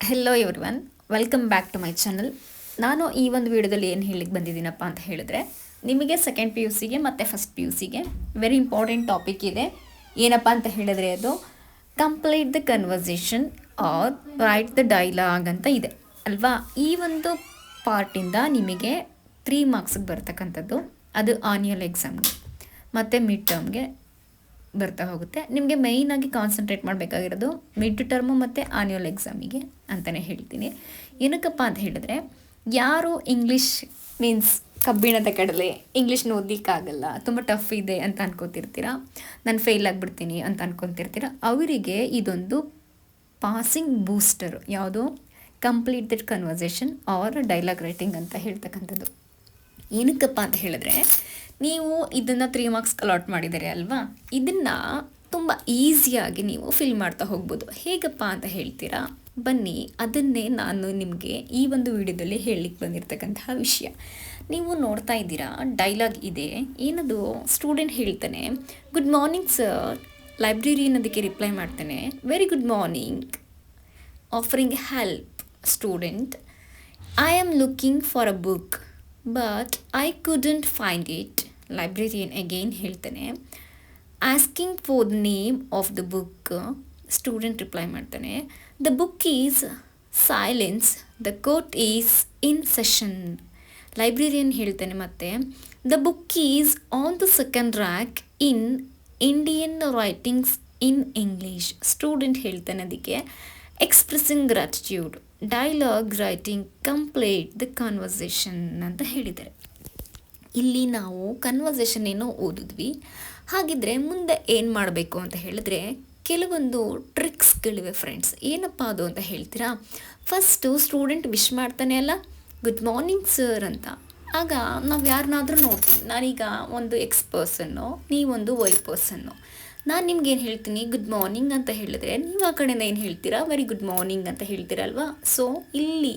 Hello everyone, welcome back to my channel. ನಾನು ಈ ಒಂದು ವಿಡಿಯೋದಲ್ಲಿ ಏನು ಹೇಳಿಕ್ಕೆ ಬಂದಿದ್ದೀನಪ್ಪ ಅಂತ ಹೇಳಿದ್ರೆ, ನಿಮಗೆ ಸೆಕೆಂಡ್ ಪಿ ಯು ಸಿಗೆ ಮತ್ತು ಫಸ್ಟ್ ಪಿ ಯು ಸಿಗೆ ವೆರಿ ಇಂಪಾರ್ಟೆಂಟ್ ಟಾಪಿಕ್ ಇದೆ. ಏನಪ್ಪ ಅಂತ ಹೇಳಿದ್ರೆ ಅದು complete the conversation or write the dialogue ಅಂತ ಇದೆ ಅಲ್ವಾ. ಈ ಒಂದು ಪಾರ್ಟಿಂದ ನಿಮಗೆ 3 ಮಾರ್ಕ್ಸಿಗೆ ಬರ್ತಕ್ಕಂಥದ್ದು. ಅದು ಆನ್ಯುವಲ್ ಎಕ್ಸಾಮ್ಗೆ ಮತ್ತು ಮಿಡ್ ಟರ್ಮ್ಗೆ ಬರ್ತಾ ಹೋಗುತ್ತೆ. ನಿಮಗೆ ಮೇಯ್ನಾಗಿ ಕಾನ್ಸಂಟ್ರೇಟ್ ಮಾಡಬೇಕಾಗಿರೋದು ಮಿಡ್ ಟರ್ಮು ಮತ್ತು ಆನ್ಯುವಲ್ ಎಕ್ಸಾಮಿಗೆ ಅಂತಲೇ ಹೇಳ್ತೀನಿ. ಏನಕ್ಕಪ್ಪ ಅಂತ ಹೇಳಿದ್ರೆ, ಯಾರು ಇಂಗ್ಲೀಷ್ ಮೀನ್ಸ್ ಕಬ್ಬಿಣದ ಕಡಲೆ, ಇಂಗ್ಲೀಷ್ನ ಓದಲಿಕ್ಕಾಗಲ್ಲ, ತುಂಬ ಟಫ್ ಇದೆ ಅಂತ ಅನ್ಕೋತಿರ್ತೀರ, ನಾನು ಫೇಲ್ ಆಗಿಬಿಡ್ತೀನಿ ಅಂತ ಅನ್ಕೊತಿರ್ತೀರ, ಅವರಿಗೆ ಇದೊಂದು ಪಾಸಿಂಗ್ ಬೂಸ್ಟರು. ಯಾವುದು? Complete that conversation or dialogue writing ಅಂತ ಹೇಳ್ತಕ್ಕಂಥದ್ದು. ಏನಕ್ಕಪ್ಪ ಅಂತ ಹೇಳಿದ್ರೆ, ನೀವು ಇದನ್ನು 3 ಮಾರ್ಕ್ಸ್ ಅಲಾಟ್ ಮಾಡಿದ್ದಾರೆ ಅಲ್ವಾ, ಇದನ್ನು ತುಂಬ ಈಸಿಯಾಗಿ ನೀವು ಫಿಲ್ ಮಾಡ್ತಾ ಹೋಗ್ಬೋದು. ಹೇಗಪ್ಪ ಅಂತ ಹೇಳ್ತೀರಾ? ಬನ್ನಿ, ಅದನ್ನೇ ನಾನು ನಿಮಗೆ ಈ ಒಂದು ವಿಡಿಯೋದಲ್ಲಿ ಹೇಳಲಿಕ್ಕೆ ಬಂದಿರತಕ್ಕಂತಹ ವಿಷಯ. ನೀವು ನೋಡ್ತಾ ಇದ್ದೀರಾ, ಡೈಲಾಗ್ ಇದೆ. ಏನದು? ಸ್ಟೂಡೆಂಟ್ ಹೇಳ್ತಾನೆ, ಗುಡ್ ಮಾರ್ನಿಂಗ್ ಸರ್. ಲೈಬ್ರರಿಯನ್ ಅದಕ್ಕೆ ರಿಪ್ಲೈ ಮಾಡ್ತಾನೆ, very good morning. Offering help. Student, I am looking for a book but I couldn't find it. Librarian again ಹೇಳ್ತಾನೆ, asking for the name of the book. Student reply ಮಾಡ್ತಾನೆ, the book is silence, the court is in session. Librarian ಹೇಳ್ತಾನೆ ಮತ್ತೆ, the book is on the second rack in Indian writings in English. Student ಹೇಳ್ತಾನೆ ಅದಕ್ಕೆ, expressing gratitude, dialogue writing, complete the conversation ಅಂತ ಹೇಳಿದ್ದಾರೆ. ಇಲ್ಲಿ ನಾವು conversation ಏನೋ ಓದಿದ್ವಿ. ಹಾಗಿದ್ರೆ ಮುಂದೆ ಏನು ಮಾಡಬೇಕು ಅಂತ ಹೇಳಿದ್ರೆ, ಕೆಲವೊಂದು ಟ್ರಿಕ್ಸ್ಗಳಿವೆ ಫ್ರೆಂಡ್ಸ್. ಏನಪ್ಪ ಅದು ಅಂತ ಹೇಳ್ತೀರಾ? ಫಸ್ಟು ಸ್ಟೂಡೆಂಟ್ ವಿಶ್ ಮಾಡ್ತಾನೆ ಅಲ್ಲ, ಗುಡ್ ಮಾರ್ನಿಂಗ್ ಸರ್ ಅಂತ. ಆಗ ನಾವು ಯಾರನ್ನಾದ್ರೂ ನೋಡ್ತೀವಿ. ನಾನೀಗ ಒಂದು ಎಕ್ಸ್ ಪರ್ಸನ್ನು, ನೀವೊಂದು ವೈ ಪರ್ಸನ್ನು. ನಾನು ನಿಮ್ಗೇನು ಹೇಳ್ತೀನಿ, ಗುಡ್ ಮಾರ್ನಿಂಗ್ ಅಂತ ಹೇಳಿದ್ರೆ, ನೀವು ಆ ಕಡೆಯಿಂದ ಏನು ಹೇಳ್ತೀರಾ? ವೆರಿ ಗುಡ್ ಮಾರ್ನಿಂಗ್ ಅಂತ ಹೇಳ್ತೀರಲ್ವಾ. ಸೊ ಇಲ್ಲಿ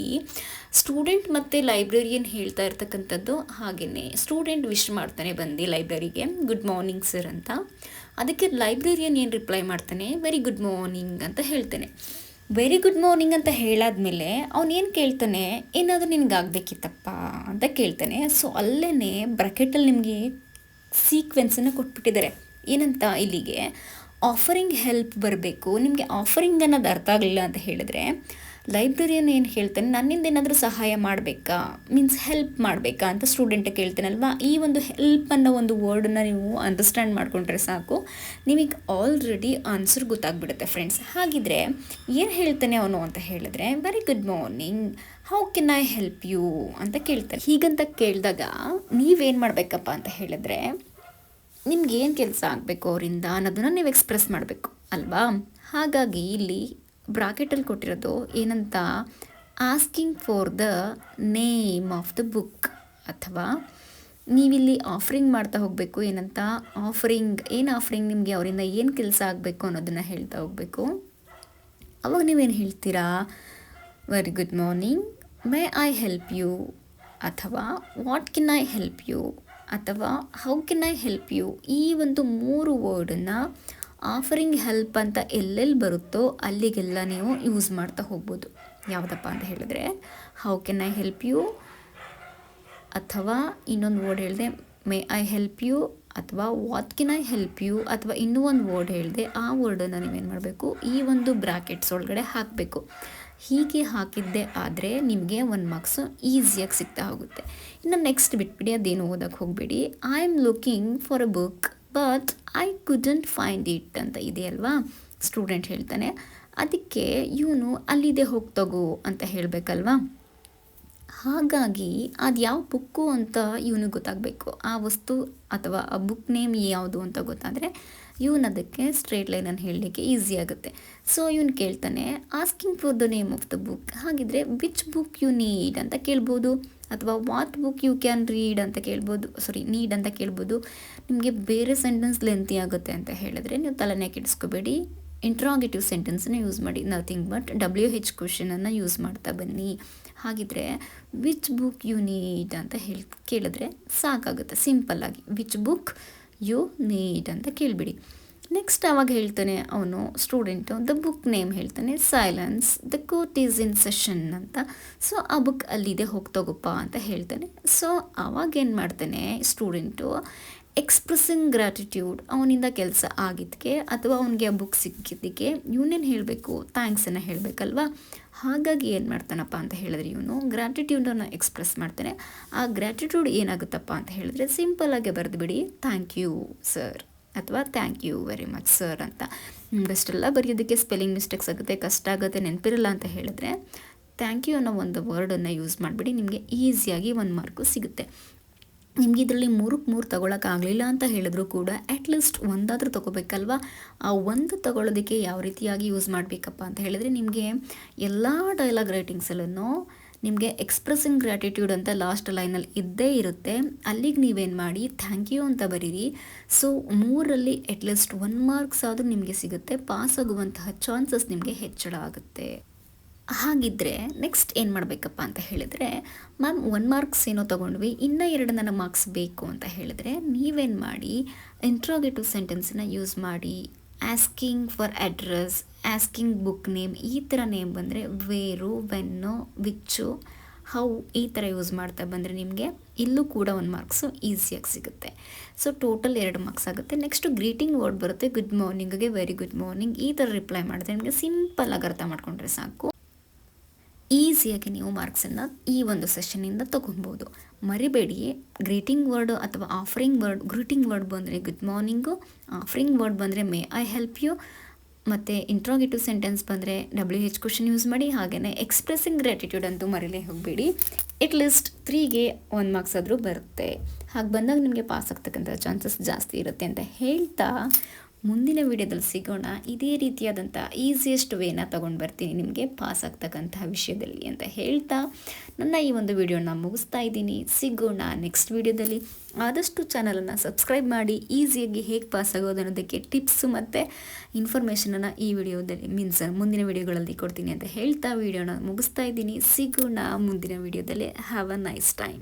ಸ್ಟೂಡೆಂಟ್ ಮತ್ತು ಲೈಬ್ರರಿಯನ್ ಹೇಳ್ತಾ ಇರ್ತಕ್ಕಂಥದ್ದು ಹಾಗೆಯೇ. ಸ್ಟೂಡೆಂಟ್ ವಿಶ್ ಮಾಡ್ತಾನೆ ಬಂದು ಲೈಬ್ರರಿಗೆ, ಗುಡ್ ಮಾರ್ನಿಂಗ್ ಸರ್ ಅಂತ. ಅದಕ್ಕೆ ಲೈಬ್ರರಿಯನ್ ಏನು ರಿಪ್ಲೈ ಮಾಡ್ತಾನೆ, ವೆರಿ ಗುಡ್ ಮಾರ್ನಿಂಗ್ ಅಂತ ಹೇಳ್ತಾನೆ. ವೆರಿ ಗುಡ್ ಮಾರ್ನಿಂಗ್ ಅಂತ ಹೇಳಾದ್ಮೇಲೆ ಅವನೇನು ಕೇಳ್ತಾನೆ, ಏನಾದರೂ ನಿನ್ಗೆ ಆಗಬೇಕಿತ್ತಪ್ಪ ಅಂತ ಕೇಳ್ತಾನೆ. ಸೊ ಅಲ್ಲೇ ಬ್ರಾಕೆಟಲ್ಲಿ ನಿಮಗೆ ಸೀಕ್ವೆನ್ಸನ್ನು ಕೊಟ್ಬಿಟ್ಟಿದ್ದಾರೆ. ಏನಂತ? ಇಲ್ಲಿಗೆ ಆಫರಿಂಗ್ ಹೆಲ್ಪ್ ಬರಬೇಕು. ನಿಮಗೆ ಆಫರಿಂಗ್ ಅನ್ನೋದು ಅರ್ಥ ಆಗಲಿಲ್ಲ ಅಂತ ಹೇಳಿದ್ರೆ, ಲೈಬ್ರರಿಯನ್ ಏನು ಹೇಳ್ತಾನೆ, ನನ್ನಿಂದ ಏನಾದರೂ ಸಹಾಯ ಮಾಡಬೇಕಾ, ಮೀನ್ಸ್ ಹೆಲ್ಪ್ ಮಾಡಬೇಕಾ ಅಂತ ಸ್ಟೂಡೆಂಟ್ ಕೇಳ್ತಾನಲ್ವಾ. ಈ ಒಂದು ಹೆಲ್ಪ್ ಅನ್ನೋ ಒಂದು ವರ್ಡನ್ನ ನೀವು ಅಂಡರ್ಸ್ಟ್ಯಾಂಡ್ ಮಾಡಿಕೊಂಡ್ರೆ ಸಾಕು, ನಿಮಗೆ ಆಲ್ರೆಡಿ ಆನ್ಸರ್ ಗೊತ್ತಾಗ್ಬಿಡುತ್ತೆ ಫ್ರೆಂಡ್ಸ್. ಹಾಗಿದ್ರೆ ಏನು ಹೇಳ್ತಾನೆ ಅವನು ಅಂತ ಹೇಳಿದ್ರೆ, very good morning, how can I help you ಅಂತ ಕೇಳ್ತಾನೆ. ಹೀಗಂತ ಕೇಳಿದಾಗ ನೀವೇನು ಮಾಡಬೇಕಪ್ಪ ಅಂತ ಹೇಳಿದ್ರೆ, ನಿಮ್ಗೇನು ಕೆಲಸ ಆಗಬೇಕು ಅವರಿಂದ ಅನ್ನೋದನ್ನು ನೀವು ಎಕ್ಸ್ಪ್ರೆಸ್ ಮಾಡಬೇಕು ಅಲ್ವಾ. ಹಾಗಾಗಿ ಇಲ್ಲಿ ಬ್ರಾಕೆಟಲ್ಲಿ ಕೊಟ್ಟಿರೋದು ಏನಂತ, asking for the name of the book. ಅಥವಾ ನೀವಿಲ್ಲಿ ಆಫರಿಂಗ್ ಮಾಡ್ತಾ ಹೋಗಬೇಕು. ಏನಂತ? ಆಫರಿಂಗ್. ಏನು ಆಫರಿಂಗ್? ನಿಮಗೆ ಅವರಿಂದ ಏನು ಕೆಲಸ ಆಗಬೇಕು ಅನ್ನೋದನ್ನು ಹೇಳ್ತಾ ಹೋಗಬೇಕು. ಅವಾಗ ನೀವೇನು ಹೇಳ್ತೀರಾ? Very good morning, may I help you, ಅಥವಾ what can I help you, ಅಥವಾ how can I help you. ಈ ಒಂದು 3 ವರ್ಡನ್ನು ಆಫರಿಂಗ್ ಹೆಲ್ಪ್ ಅಂತ ಎಲ್ಲೆಲ್ಲಿ ಬರುತ್ತೋ ಅಲ್ಲಿಗೆಲ್ಲ ನೀವು ಯೂಸ್ ಮಾಡ್ತಾ ಹೋಗ್ಬೋದು. ಯಾವುದಪ್ಪ ಅಂತ ಹೇಳಿದ್ರೆ, how can I help you, ಅಥವಾ ಇನ್ನೊಂದು ವರ್ಡ್ ಹೇಳಿದೆ ಮೇ ಐ ಹೆಲ್ಪ್ ಯು, ಅಥವಾ what can I help you, ಅಥವಾ ಇನ್ನೂ ಒಂದು ವರ್ಡ್ ಹೇಳಿದೆ. ಆ ವರ್ಡನ್ನು ನೀವೇನು ಮಾಡಬೇಕು, ಈ ಒಂದು ಬ್ರಾಕೆಟ್ಸ್ ಒಳಗಡೆ ಹಾಕಬೇಕು. ಹೀಗೆ ಹಾಕಿದ್ದೆ ಆದರೆ ನಿಮಗೆ 1 ಮಾರ್ಕ್ಸು ಈಸಿಯಾಗಿ ಸಿಗ್ತಾ ಹೋಗುತ್ತೆ. ಇನ್ನು ನೆಕ್ಸ್ಟ್ ಬಿಟ್ಬಿಡಿ, ಅದೇನು ಓದೋಕ್ಕೆ ಹೋಗಬೇಡಿ. I am looking for a book but I couldn't find it ಅಂತ ಇದೆಯಲ್ವಾ. ಸ್ಟೂಡೆಂಟ್ ಹೇಳ್ತಾನೆ, ಅದಕ್ಕೆ ಇವನು ಅಲ್ಲಿದೆ ಹೋಗಿ ತಗೋ ಅಂತ ಹೇಳಬೇಕಲ್ವಾ. ಹಾಗಾಗಿ ಅದು ಯಾವ ಬುಕ್ಕು ಅಂತ ಇವನಿಗೆ ಗೊತ್ತಾಗಬೇಕು. ಆ ವಸ್ತು ಅಥವಾ ಆ ಬುಕ್ ನೇಮ್ ಯಾವುದು ಅಂತ ಗೊತ್ತಾದರೆ ಇವನು ಅದಕ್ಕೆ ಸ್ಟ್ರೇಟ್ ಲೈನನ್ನು ಹೇಳಲಿಕ್ಕೆ ಈಸಿ ಆಗುತ್ತೆ. ಸೊ ಇವನು ಕೇಳ್ತಾನೆ, asking for the name of the book. ಹಾಗಿದ್ರೆ ವಿಚ್ ಬುಕ್ ಯು ನೀಡ್ ಅಂತ ಕೇಳ್ಬೋದು, ಅಥವಾ what book you can read ಅಂತ ಕೇಳ್ಬೋದು, ನೀಡ್ ಅಂತ ಕೇಳ್ಬೋದು. ನಿಮಗೆ ಬೇರೆ ಸೆಂಟೆನ್ಸ್ ಲೆಂತಿ ಆಗುತ್ತೆ ಅಂತ ಹೇಳಿದ್ರೆ ನೀವು ತಲೆನೇ ಕೆಡಿಸ್ಕೋಬೇಡಿ, ಇಂಟ್ರಾಗೇಟಿವ್ ಸೆಂಟೆನ್ಸನ್ನ ಯೂಸ್ ಮಾಡಿ. ನಥಿಂಗ್ ಬಟ್ WH ಕ್ವೆಶನನ್ನು ಯೂಸ್ ಮಾಡ್ತಾ ಬನ್ನಿ. ಹಾಗಿದ್ರೆ ವಿಚ್ ಬುಕ್ ಯು ನೀಡ್ ಅಂತ ಕೇಳಿದ್ರೆ ಸಾಕಾಗುತ್ತೆ ಸಿಂಪಲ್ಲಾಗಿ. ವಿಚ್ ಬುಕ್ ಯು ನೀಡ್ ಅಂತ ಕೇಳಿಬಿಡಿ. ನೆಕ್ಸ್ಟ್ ಅವಾಗ ಹೇಳ್ತಾನೆ ಅವನು ಸ್ಟೂಡೆಂಟು ದ ಬುಕ್ ನೇಮ್ ಹೇಳ್ತಾನೆ silence the court is in session ಅಂತ. ಸೊ ಆ ಬುಕ್ ಅಲ್ಲಿದೆ ಹೋಗಿ ತಗೋಪ್ಪ ಅಂತ ಹೇಳ್ತಾನೆ. ಸೊ ಅವಾಗ ಏನು ಮಾಡ್ತಾನೆ ಸ್ಟೂಡೆಂಟು ಎಕ್ಸ್ಪ್ರೆಸ್ಸಿಂಗ್ ಗ್ರ್ಯಾಟಿಟ್ಯೂಡ್, ಅವನಿಂದ ಕೆಲಸ ಆಗಿದ್ದಕ್ಕೆ ಅಥವಾ ಅವನಿಗೆ ಆ ಬುಕ್ ಸಿಕ್ಕಿದ್ದಕ್ಕೆ ಇವನೇನು ಹೇಳಬೇಕು, ಥ್ಯಾಂಕ್ಸನ್ನು ಹೇಳಬೇಕಲ್ವಾ. ಹಾಗಾಗಿ ಏನು ಮಾಡ್ತಾನಪ್ಪ ಅಂತ ಹೇಳಿದ್ರೆ ಇವನು ಗ್ರ್ಯಾಟಿಟ್ಯೂಡನ್ನು ಎಕ್ಸ್ಪ್ರೆಸ್ ಮಾಡ್ತಾನೆ. ಆ ಗ್ರ್ಯಾಟಿಟ್ಯೂಡ್ ಏನಾಗುತ್ತಪ್ಪ ಅಂತ ಹೇಳಿದ್ರೆ ಸಿಂಪಲ್ಲಾಗಿ ಬರೆದುಬಿಡಿ ಥ್ಯಾಂಕ್ ಯು ಸರ್ ಅಥವಾ thank you very much sir ಅಂತ. ನಿಮ್ಗಷ್ಟೆಲ್ಲ ಬರೆಯೋದಕ್ಕೆ ಸ್ಪೆಲ್ಲಿಂಗ್ ಮಿಸ್ಟೇಕ್ಸ್ ಆಗುತ್ತೆ, ಕಷ್ಟ ಆಗುತ್ತೆ, ನೆನಪಿರಲ್ಲ ಅಂತ ಹೇಳಿದ್ರೆ ಥ್ಯಾಂಕ್ ಯು ಅನ್ನೋ ಒಂದು ವರ್ಡನ್ನು ಯೂಸ್ ಮಾಡಿಬಿಡಿ, ನಿಮಗೆ ಈಸಿಯಾಗಿ 1 ಮಾರ್ಕು ಸಿಗುತ್ತೆ. ನಿಮ್ಗೆ ಇದರಲ್ಲಿ 3ಕ್ಕೆ 3 ತೊಗೊಳಕ್ಕಾಗಲಿಲ್ಲ ಅಂತ ಹೇಳಿದ್ರು ಕೂಡ ಅಟ್ಲೀಸ್ಟ್ ಒಂದಾದರೂ ತೊಗೋಬೇಕಲ್ವ. ಆ ಒಂದು ತೊಗೊಳೋದಕ್ಕೆ ಯಾವ ರೀತಿಯಾಗಿ ಯೂಸ್ ಮಾಡಬೇಕಪ್ಪ ಅಂತ ಹೇಳಿದರೆ ನಿಮಗೆ ಎಲ್ಲ ಡೈಲಾಗ್ ರೈಟಿಂಗ್ಸಲ್ಲೂ ನಿಮಗೆ ಎಕ್ಸ್ಪ್ರೆಸ್ಸಿಂಗ್ ಗ್ರ್ಯಾಟಿಟ್ಯೂಡ್ ಅಂತ ಲಾಸ್ಟ್ ಲೈನಲ್ಲಿ ಇದ್ದೇ ಇರುತ್ತೆ. ಅಲ್ಲಿಗೆ ನೀವೇನು ಮಾಡಿ ಥ್ಯಾಂಕ್ ಯು ಅಂತ ಬರೀರಿ. ಸೊ 3ರಲ್ಲಿ ಅಟ್ಲೀಸ್ಟ್ 1 ಮಾರ್ಕ್ಸ್ ಆದರೂ ನಿಮಗೆ ಸಿಗುತ್ತೆ, ಪಾಸ್ ಆಗುವಂತಹ ಚಾನ್ಸಸ್ ನಿಮಗೆ ಹೆಚ್ಚಳ ಆಗುತ್ತೆ. ಹಾಗಿದ್ದರೆ ನೆಕ್ಸ್ಟ್ ಏನು ಮಾಡಬೇಕಪ್ಪ ಅಂತ ಹೇಳಿದರೆ, ಮ್ಯಾಮ್ 1 ಮಾರ್ಕ್ಸ್ ಏನೋ ತೊಗೊಂಡ್ವಿ, ಇನ್ನೂ 2 ನನಗೆ ಮಾರ್ಕ್ಸ್ ಬೇಕು ಅಂತ ಹೇಳಿದ್ರೆ ನೀವೇನು ಮಾಡಿ ಇಂಟ್ರೋಗೇಟಿವ್ ಸೆಂಟೆನ್ಸನ್ನ ಯೂಸ್ ಮಾಡಿ. Asking for address, asking book name, ಈ ಥರ ನೇಮ್ ಬಂದರೆ ವೇರು, ವೆನ್ನು, ವಿಚ್ಚು, ಹೌ ಈ ಥರ ಯೂಸ್ ಮಾಡ್ತಾ ಬಂದರೆ ನಿಮಗೆ ಇಲ್ಲೂ ಕೂಡ 1 ಮಾರ್ಕ್ಸು ಈಸಿಯಾಗಿ ಸಿಗುತ್ತೆ. ಸೊ ಟೋಟಲ್ 2 ಮಾರ್ಕ್ಸ್ ಆಗುತ್ತೆ. ನೆಕ್ಸ್ಟು ಗ್ರೀಟಿಂಗ್ ವರ್ಡ್ ಬರುತ್ತೆ. ಗುಡ್ ಮಾರ್ನಿಂಗ್ಗೆ ವೆರಿ ಗುಡ್ ಮಾರ್ನಿಂಗ್ ಈ ಥರ ರಿಪ್ಲೈ ಮಾಡಿದ್ರೆ ನಿಮಗೆ ಸಿಂಪಲ್ಲಾಗಿ ಅರ್ಥ ಮಾಡ್ಕೊಂಡ್ರೆ ಸಾಕು. ಈಸಿಯಾಗಿ ನೀವು ಮಾರ್ಕ್ಸನ್ನು ಈ ಒಂದು ಸೆಷನ್ನಿಂದ ತೊಗೊಬೋದು. ಮರಿಬೇಡಿ, ಗ್ರೀಟಿಂಗ್ ವರ್ಡು ಅಥವಾ ಆಫರಿಂಗ್ ವರ್ಡ್, ಗ್ರೀಟಿಂಗ್ ವರ್ಡ್ ಬಂದರೆ ಗುಡ್ ಮಾರ್ನಿಂಗು, ಆಫರಿಂಗ್ ವರ್ಡ್ ಬಂದರೆ ಮೇ ಐ ಹೆಲ್ಪ್ ಯು, ಮತ್ತು ಇಂಟ್ರೋಗೇಟಿವ್ ಸೆಂಟೆನ್ಸ್ ಬಂದರೆ WH ಕ್ವಶನ್ ಯೂಸ್ ಮಾಡಿ. ಹಾಗೆಯೇ ಎಕ್ಸ್ಪ್ರೆಸ್ಸಿಂಗ್ ಗ್ರ್ಯಾಟಿಟ್ಯೂಡ್ ಅಂತೂ ಮರೀಲೇ ಹೋಗಬೇಡಿ. ಅಟ್ಲೀಸ್ಟ್ 3ಗೆ 1 ಮಾರ್ಕ್ಸ್ ಆದರೂ ಬರುತ್ತೆ. ಹಾಗೆ ಬಂದಾಗ ನಿಮಗೆ ಪಾಸ್ ಆಗ್ತಕ್ಕಂಥ ಚಾನ್ಸಸ್ ಜಾಸ್ತಿ ಇರುತ್ತೆ ಅಂತ ಹೇಳ್ತಾ ಮುಂದಿನ ವಿಡಿಯೋದಲ್ಲಿ ಸಿಗೋಣ. ಇದೇ ರೀತಿಯಾದಂಥ ಈಸಿಯೆಸ್ಟ್ ವೇನ ತೊಗೊಂಡು ಬರ್ತೀನಿ ನಿಮಗೆ ಪಾಸ್ ಆಗ್ತಕ್ಕಂತಹ ವಿಷಯದಲ್ಲಿ ಅಂತ ಹೇಳ್ತಾ ನನ್ನ ಈ ಒಂದು ವಿಡಿಯೋನ ಮುಗಿಸ್ತಾ ಇದ್ದೀನಿ. ಸಿಗೋಣ ನೆಕ್ಸ್ಟ್ ವಿಡಿಯೋದಲ್ಲಿ. ಆದಷ್ಟು ಚಾನಲನ್ನು ಸಬ್ಸ್ಕ್ರೈಬ್ ಮಾಡಿ ಈಸಿಯಾಗಿ ಹೇಗೆ ಪಾಸ್ ಆಗೋದು ಅನ್ನೋದಕ್ಕೆ ಟಿಪ್ಸು ಮತ್ತು ಇನ್ಫಾರ್ಮೇಷನನ್ನು ಈ ವಿಡಿಯೋದಲ್ಲಿ ಮುಂದಿನ ವಿಡಿಯೋಗಳಲ್ಲಿ ಕೊಡ್ತೀನಿ ಅಂತ ಹೇಳ್ತಾ ವಿಡಿಯೋನ ಮುಗಿಸ್ತಾ ಇದ್ದೀನಿ. ಸಿಗೋಣ ಮುಂದಿನ ವಿಡಿಯೋದಲ್ಲಿ. Have a nice time.